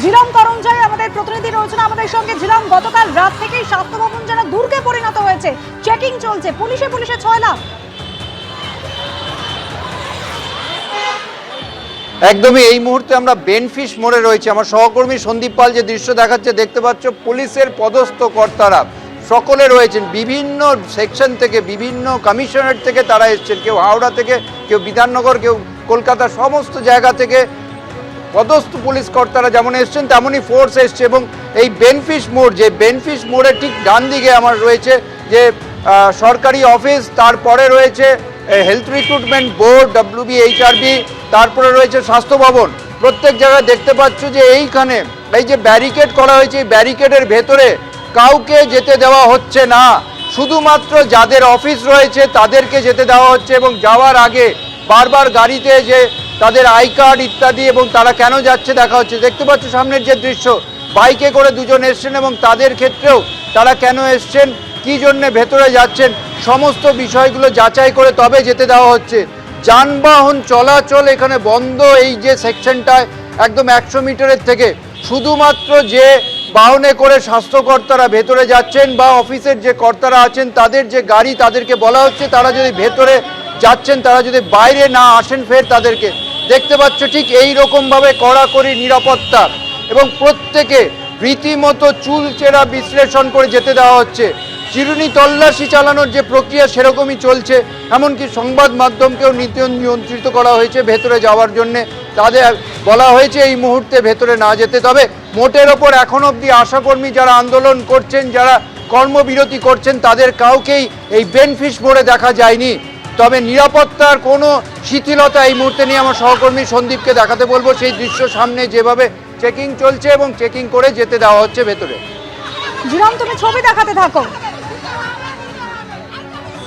ঝিলম করঞ্জায় আমাদের প্রতিনিধি রয়েছেন আমাদের সঙ্গে। ঝিলম, গতকাল রাত থেকেই স্বাস্থ্য ভবন যেন দুর্গে পরিণত হয়েছে, চেকিং চলছে, পুলিশে ছয়লাভ। একদমই এই মুহূর্তে আমরা বেনফিশ মোড়ে রয়েছে। আমার সহকর্মী সন্দীপ পাল যে দৃশ্য দেখাচ্ছে দেখতে পাচ্ছ, পুলিশের পদস্থ কর্তারা সকলে রয়েছেন, বিভিন্ন সেকশন থেকে, বিভিন্ন কমিশনারেট থেকে তারা এসছেন, কেউ হাওড়া থেকে, কেউ বিধাননগর, কেউ কলকাতা, সমস্ত জায়গা থেকে পদস্থ পুলিশ কর্তারা যেমন এসছেন তেমনই ফোর্স এসছে। এবং এই বেনফিশ মোড়, যে বেনফিশ মোড়ের ঠিক ডান দিকে আমার রয়েছে যে সরকারি অফিস, তারপরে রয়েছে হেলথ রিক্রুটমেন্ট বোর্ড WBHRB, তারপরে রয়েছে স্বাস্থ্য ভবন। প্রত্যেক জায়গায় দেখতে পাচ্ছ যে এইখানে এই যে ব্যারিকেড করা হয়েছে, এই ব্যারিকেডের ভেতরে কাউকে যেতে দেওয়া হচ্ছে না, শুধুমাত্র যাদের অফিস রয়েছে তাদেরকে যেতে দেওয়া হচ্ছে। এবং যাওয়ার আগে বারবার গাড়িতে যে তাদের আই কার্ড ইত্যাদি এবং তারা কেন যাচ্ছে দেখা হচ্ছে। দেখতে পাচ্ছ সামনের যে দৃশ্য, বাইকে করে দুজন এসছেন এবং তাদের ক্ষেত্রেও তারা কেন এসছেন, কী জন্যে ভেতরে যাচ্ছেন, সমস্ত বিষয়গুলো যাচাই করে তবে যেতে দেওয়া হচ্ছে। যানবাহন চলাচল এখানে বন্ধ, এই যে সেকশনটায় একদম 100 মিটারের থেকে শুধুমাত্র যে বাহনে করে স্বাস্থ্যকর্তারা ভেতরে যাচ্ছেন বা অফিসের যে কর্তারা আছেন তাদের যে গাড়ি, তাদেরকে বলা হচ্ছে তারা যদি ভেতরে যাচ্ছেন, তারা যদি বাইরে না আসেন ফের তাদেরকে। দেখতে পাচ্ছ ঠিক এই রকমভাবে কড়াকড়ি নিরাপত্তা এবং প্রত্যেকে রীতিমতো চুলচেরা বিশ্লেষণ করে যেতে দেওয়া হচ্ছে। চিরুনি তল্লাশি চালানোর যে প্রক্রিয়া সেরকমই চলছে, এমনকি সংবাদ মাধ্যমকেও নিয়ন্ত্রিত করা হয়েছে ভেতরে যাওয়ার জন্যে। তাদের বলা হয়েছে এই মুহূর্তে ভেতরে না যেতে। তবে মোটের ওপর এখন অবধি আশাকর্মী যারা আন্দোলন করছেন, যারা কর্মবিরতি করছেন, তাদের কাউকেই এই বেনফিশ মোড়ে দেখা যায়নি। তবে নিরাপত্তার কোনো শিথিলতা এই মুহূর্তে নিয়ে আমার সহকর্মী সন্দীপকে দেখাতে বলবো সেই দৃশ্য সামনে, যেভাবে চেকিং চলছে এবং চেকিং করে যেতে দেওয়া হচ্ছে ভেতরে। ঝিলম, তুমি ছবি দেখাতে থাকো।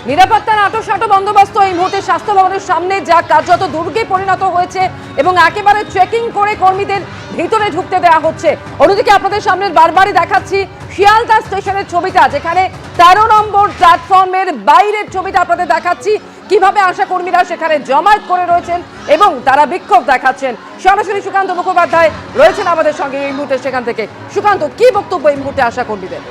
নিরাপত্তার আঁটোসাঁটো বন্দোবস্ত এই মুহূর্তে স্বাস্থ্য ভবনের সামনে, যা কার্যত দুর্গে পরিণত হয়েছে এবং একেবারে চেকিং করে কর্মীদের ভিতরে ঢুকতে দেওয়া হচ্ছে। অন্যদিকে আপনাদের সামনে বারবারই দেখাচ্ছি শিয়ালদা স্টেশনের ছবিটা, যেখানে 13 নম্বর প্ল্যাটফর্মের বাইরের ছবিটা আপনাদের দেখাচ্ছি, কিভাবে আশা কর্মীরা সেখানে জমায়েত করে রয়েছেন এবং তারা বিক্ষোভ দেখাচ্ছেন। সরাসরি সুকান্ত মুখোপাধ্যায় রয়েছেন আমাদের সঙ্গে এই মুহূর্তে সেখান থেকে। সুকান্ত, কি বক্তব্য এই মুহূর্তে আশা কর্মীদের?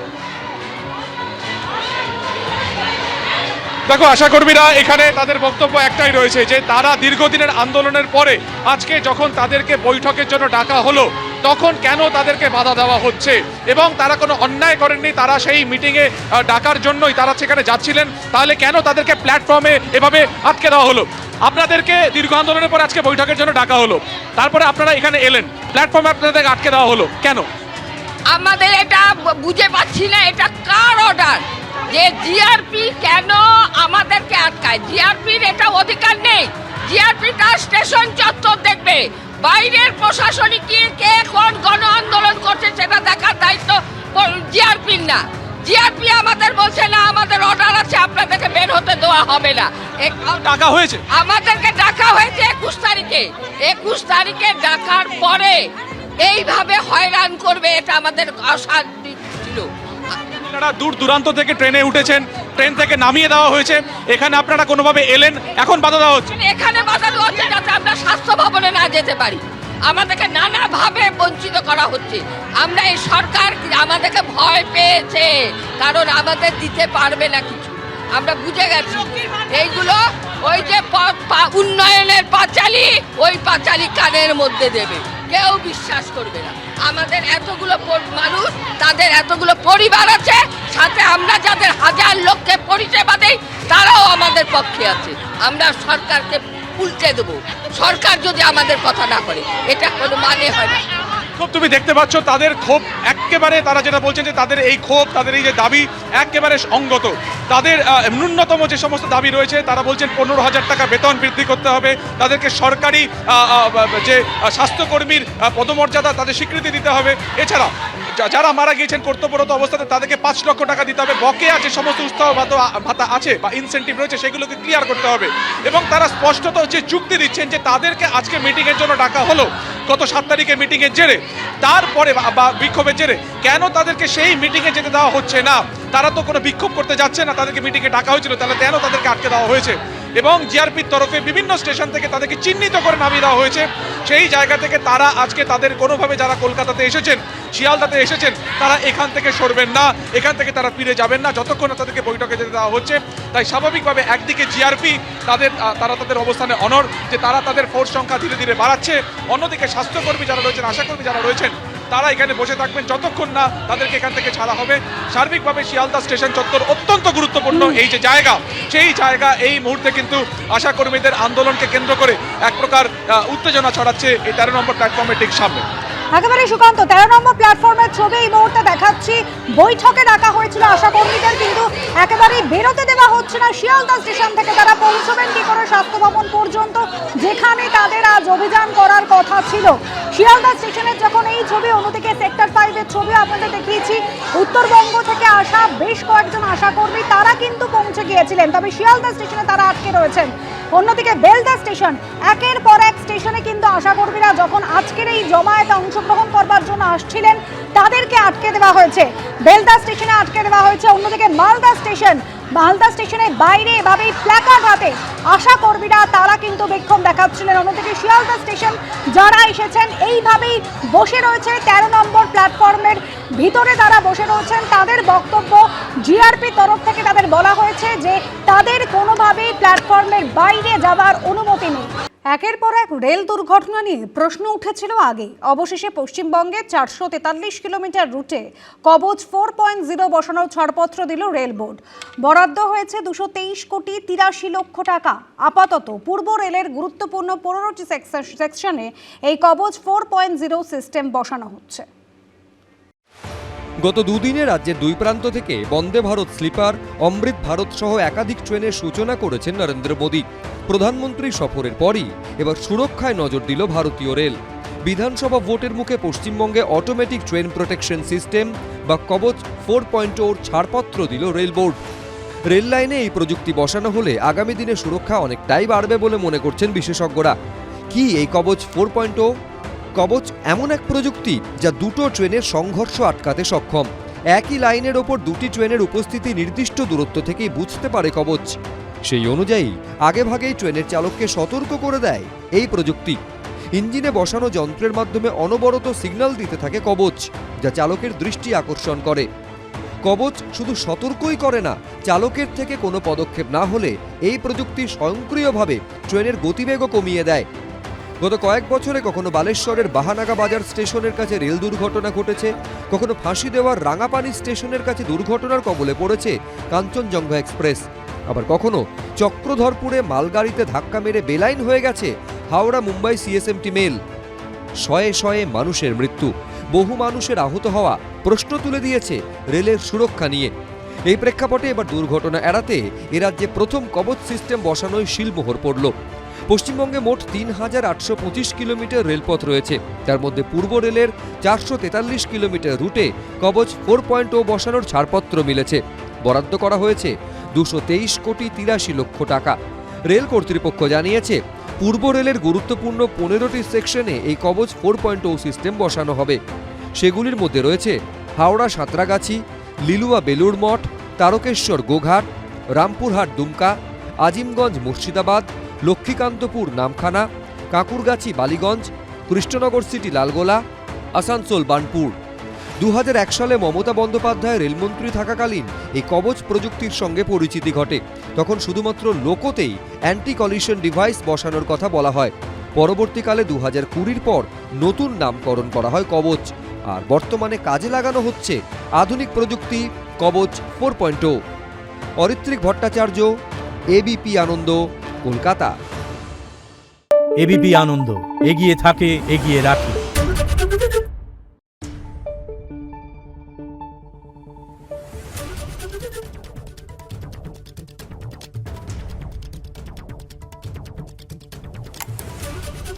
দেখো, আশাকর্মীরা এখানে তাদের বক্তব্য একটাই রয়েছে যে তারা দীর্ঘদিনের আন্দোলনের পরে আজকে যখন তাদেরকে বৈঠকের জন্য ডাকা হলো তখন কেন তাদেরকে বাধা দেওয়া হচ্ছে, এবং তারা কোনো অন্যায় করেননি, তারা সেই মিটিংয়ে ডাকার জন্যই তারা সেখানে যাচ্ছিলেন, তাহলে কেন তাদেরকে প্ল্যাটফর্মে এভাবে আটকে দেওয়া হলো? আপনাদেরকে দীর্ঘ আন্দোলনের পরে আজকে বৈঠকের জন্য ডাকা হলো, তারপরে আপনারা এখানে এলেন, প্ল্যাটফর্মে আপনাদেরকে আটকে দেওয়া হলো কেন? আমাদের এটা বুঝে পাচ্ছি না, এটা কার অর্ডার যে জিআরপি কেন আমাদেরকে আটকায়? জিআরপির এটা অধিকার নেই। জিআরপি তার স্টেশন চত্বর দেখবে, বাইরের প্রশাসনিক কে কোন গণ আন্দোলন করছে সেটা দেখার দায়িত্ব জিআরপির না। জিআরপি আমাদের বলছে না, আমাদের অর্ডার আছে, আপনাদেরকে বের হতে দেওয়া হবে না। ডাকা হয়েছে, আমাদেরকে ডাকা হয়েছে 21 তারিখে। 21 তারিখে ডাকার পরে এইভাবে হয়রান করবে, এটা আমাদের আশা ছিল। আপনারা দূর দূরান্ত থেকে ট্রেনে উঠেছেন, ট্রেন থেকে নামিয়ে দেওয়া হয়েছে, এখানে আপনারা কোনোভাবে এলেন, এখন বাধা দেওয়া হচ্ছে। এখানে বাধা দেওয়া হচ্ছে যাতে আমরা স্বাস্থ্য ভবনে না যেতে পারি। আমাদেরকে নানাভাবে বঞ্চিত করা হচ্ছে। আমরা এই সরকার আমাদেরকে ভয় পেয়েছে, কারণ আমাদের দিতে পারবে না কিছু, আমরা বুঝে গেছি। এইগুলো ওই যে উন্নয়নের পাঁচালী, ওই পাঁচালী কানের মধ্যে দেবে, কেউ বিশ্বাস করবে না। আমাদের এতগুলো মানুষ, তাদের এতগুলো পরিবার আছে, সাথে আমরা যাদের হাজার লোককে পরিষেবা দেই তারাও আমাদের পক্ষে আছে। আমরা সরকারকে উল্টে দেবো, সরকার যদি আমাদের কথা না করে, এটা কোনো মানে হয় না। ক্ষোভ তুমি দেখতে পাচ্ছ, তাদের ক্ষোভ একেবারে, তারা যেটা বলছেন যে তাদের এই ক্ষোভ, তাদের এই যে দাবি একেবারে সঙ্গত। তাদের ন্যূনতম যে সমস্ত দাবি রয়েছে, তারা বলছেন 15,000 টাকা বেতন বৃদ্ধি করতে হবে, তাদেরকে সরকারি যে স্বাস্থ্যকর্মীর পদমর্যাদা তাদের স্বীকৃতি দিতে হবে, এছাড়া যারা মারা গিয়েছেন কর্তব্যরত অবস্থাতে তাদেরকে 5 লক্ষ টাকা দিতে হবে, বকেয়া যে সমস্ত উৎসাহ ভাতা আছে বা ইনসেন্টিভ রয়েছে সেগুলোকে ক্লিয়ার করতে হবে। এবং তারা স্পষ্টত যে যুক্তি দিচ্ছেন যে তাদেরকে আজকে মিটিংয়ের জন্য ডাকা হলো গত 7 তারিখে মিটিংয়ের জেরে, তারপরে বা বিক্ষোভের জেরে কেন তাদেরকে সেই মিটিংয়ে যেতে দেওয়া হচ্ছে না? তারা তো কোনো বিক্ষোভ করতে যাচ্ছে না, তাদেরকে মিটিংয়ে ডাকা হয়েছিল, তাহলে কেন তাদেরকে আটকে দেওয়া হয়েছে? এবং জিআরপির তরফে বিভিন্ন স্টেশন থেকে তাদেরকে চিহ্নিত করে নামিয়ে দেওয়া হয়েছে। সেই জায়গা থেকে তারা আজকে তাদের কোনোভাবে যারা কলকাতাতে এসেছেন, শিয়ালদাতে এসেছেন, তারা এখান থেকে সরবেন না, এখান থেকে তারা ফিরে যাবেন না যতক্ষণ না তাদেরকে বৈঠকে যেতে দেওয়া হচ্ছে। তাই স্বাভাবিকভাবে একদিকে জিআরপি তারা তাদের অবস্থানে অনড় যে তারা তাদের ফোর্স সংখ্যা ধীরে ধীরে বাড়াচ্ছে, অন্যদিকে স্বাস্থ্যকর্মী যারা রয়েছেন, আশাকর্মী যারা রয়েছেন, তারা এখানে বসে থাকবেন যতক্ষণ না তাদেরকে এখান থেকে ছাড়া হবে। সার্বিকভাবে শিয়ালদা স্টেশন চত্বর অত্যন্ত গুরুত্বপূর্ণ এই যে জায়গা, সেই জায়গা এই মুহূর্তে কিন্তু আশাকর্মীদের আন্দোলনকে কেন্দ্র করে এক প্রকার উত্তেজনা ছড়াচ্ছে এই 13 নম্বর প্ল্যাটফর্মের ঠিক সামনে। একেবারে সুকান্ত, 13 নম্বর প্ল্যাটফর্মের ছবি এই মুহূর্তে দেখাচ্ছি। বৈঠকে ডাকা হয়েছিল আশাকর্মীদের, কিন্তু একেবারেই বেরোতে দেওয়া হচ্ছে না শিয়ালদা স্টেশন থেকে। তারা পৌঁছবেন কি করে স্বাস্থ্য ভবন পর্যন্ত, যেখানে তাদের আজ অভিযান করার কথা ছিল। শিয়ালদা স্টেশনের যখন এই ছবি, অন্যদিকে সেক্টর 5-এর ছবি আপনাদের দেখিয়েছি, উত্তরবঙ্গ থেকে আসা বেশ কয়েকজন আশাকর্মী তারা কিন্তু পৌঁছে গিয়েছিলেন, তবে শিয়ালদা স্টেশনে তারা আটকে রয়েছেন। অন্যদিকে বেলদা স্টেশন, একের পর এক স্টেশনে কিন্তু আশাকর্মীরা যখন আজকের এই জমায়েতে অংশগ্রহণ করবার জন্য আসছিলেন তাদেরকে আটকে দেওয়া হয়েছে, বেলদা স্টেশনে আটকে দেওয়া হয়েছে। অন্যদিকে মালদা স্টেশনের বাইরে এভাবেই প্ল্যাকার্ড হাতে আশাকর্মীরা তারা কিন্তু বিক্ষোভ দেখাচ্ছিলেন। অন্যদিকে শিয়ালদা স্টেশন যারা এসেছেন এইভাবেই বসে রয়েছে 13 নম্বর প্ল্যাটফর্মের ভিতরে, তারা বসে রয়েছেন। তাদের বক্তব্য, জিআরপি তরফ থেকে তাদের বলা হয়েছে যে তাদের কোনোভাবেই প্ল্যাটফর্মের বাইরে যাবার অনুমতি নেই। একের পর এক রেল দুর্ঘটনা নিয়ে প্রশ্ন উঠেছিল আগে। অবশেষে পশ্চিমবঙ্গে 443 কিলোমিটার রুটে কবচ 4.0 বসানোর ছাড়পত্র দিল রেল বোর্ড। বরাদ্দ হয়েছে 223 কোটি 83 লক্ষ টাকা। আপাতত পূর্ব রেলের গুরুত্বপূর্ণ 15টি সেকশনে এই কবচ 4.0 সিস্টেম বসানো হচ্ছে। গত দুদিনে রাজ্যের দুই প্রান্ত থেকে বন্দে ভারত স্লিপার, অমৃত ভারত সহ একাধিক ট্রেনের সূচনা করেছেন নরেন্দ্র মোদী। প্রধানমন্ত্রী সফরের পরই এবার সুরক্ষায় নজর দিল ভারতীয় রেল। বিধানসভা ভোটের মুখে পশ্চিমবঙ্গে অটোমেটিক ট্রেন প্রোটেকশন সিস্টেম বা কবচ 4.0 ছাড়পত্র দিল রেল বোর্ড। রেল লাইনে এই প্রযুক্তি বসানো হলে আগামী দিনে সুরক্ষা অনেকটাই বাড়বে বলে মনে করছেন বিশেষজ্ঞরা। কি এই কবচ 4.0? কবচ এমন এক প্রযুক্তি যা দুটো ট্রেনের সংঘর্ষ আটকাতে সক্ষম। একই লাইনের ওপর দুটি ট্রেনের উপস্থিতি নির্দিষ্ট দূরত্ব থেকেই বুঝতে পারে কবচ। সেই অনুযায়ী আগেভাগেই ট্রেনের চালককে সতর্ক করে দেয় এই প্রযুক্তি। ইঞ্জিনে বসানো যন্ত্রের মাধ্যমে অনবরত সিগন্যাল দিতে থাকে কবচ, যা চালকের দৃষ্টি আকর্ষণ করে। কবচ শুধু সতর্কই করে না, চালকের থেকে কোনো পদক্ষেপ না হলে এই প্রযুক্তি স্বয়ংক্রিয়ভাবে ট্রেনের গতিবেগও কমিয়ে দেয়। গত কয়েক বছরে কখনো বালেশ্বরের বাহানাগা বাজার স্টেশনের কাছে রেল দুর্ঘটনা ঘটেছে, কখনো ফাঁসি দেওয়ার রাঙাপানি স্টেশনের কাছে দুর্ঘটনার কবলে পড়েছে কাঞ্চনজঙ্ঘা এক্সপ্রেস, আবার কখনো চক্রধরপুরে মালগাড়িতে ধাক্কা মেরে বেলাইন হয়ে গেছে হাওড়া মুম্বাই সিএসএমটি মেল। শয়ে শয়ে মানুষের মৃত্যু, বহু মানুষের আহত হওয়া প্রশ্ন তুলে দিয়েছে রেলের সুরক্ষা নিয়ে। এই প্রেক্ষাপটে এবার দুর্ঘটনা এড়াতে এ রাজ্যে প্রথম কবচ সিস্টেম বসানোয় শিলমোহর পড়ল। পশ্চিমবঙ্গে মোট 3825 কিলোমিটার রেলপথ রয়েছে, তার মধ্যে পূর্ব রেলের 443 কিলোমিটার রুটে কবচ 4.0 বসানোর ছাড়পত্র মিলেছে। বরাদ্দ করা হয়েছে 223 কোটি 83 লক্ষ টাকা। রেল কর্তৃপক্ষ জানিয়েছে পূর্ব রেলের গুরুত্বপূর্ণ 15টি সেকশনে এই কবচ 4.0 সিস্টেম বসানো হবে। সেগুলির মধ্যে রয়েছে হাওড়া সাঁতরাগাছি, লিলুয়া বেলুড় মঠ, তারকেশ্বর গোঘাট, রামপুরহাট দুমকা, আজিমগঞ্জ মুর্শিদাবাদ, লক্ষ্মীকান্তপুর নামখানা, কাঁকুরগাছি বালিগঞ্জ, কৃষ্ণনগর সিটি লালগোলা, আসানসোল বার্নপুর। 2001 সালে মমতা বন্দ্যোপাধ্যায় রেলমন্ত্রী থাকাকালীন এই কবচ প্রযুক্তির সঙ্গে পরিচিতি ঘটে। তখন শুধুমাত্র লোকোতেই অ্যান্টি কলিশন ডিভাইস বসানোর কথা বলা হয়। পরবর্তীকালে 2020 পর নতুন নামকরণ করা হয় কবচ, আর বর্তমানে কাজে লাগানো হচ্ছে আধুনিক প্রযুক্তি কবচ 4.0। অরিত্রিক ভট্টাচার্য, এবিপি আনন্দ, কলকাতা। এবিপি আনন্দ, এগিয়ে থাকে, এগিয়ে রাখে।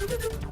Thank you.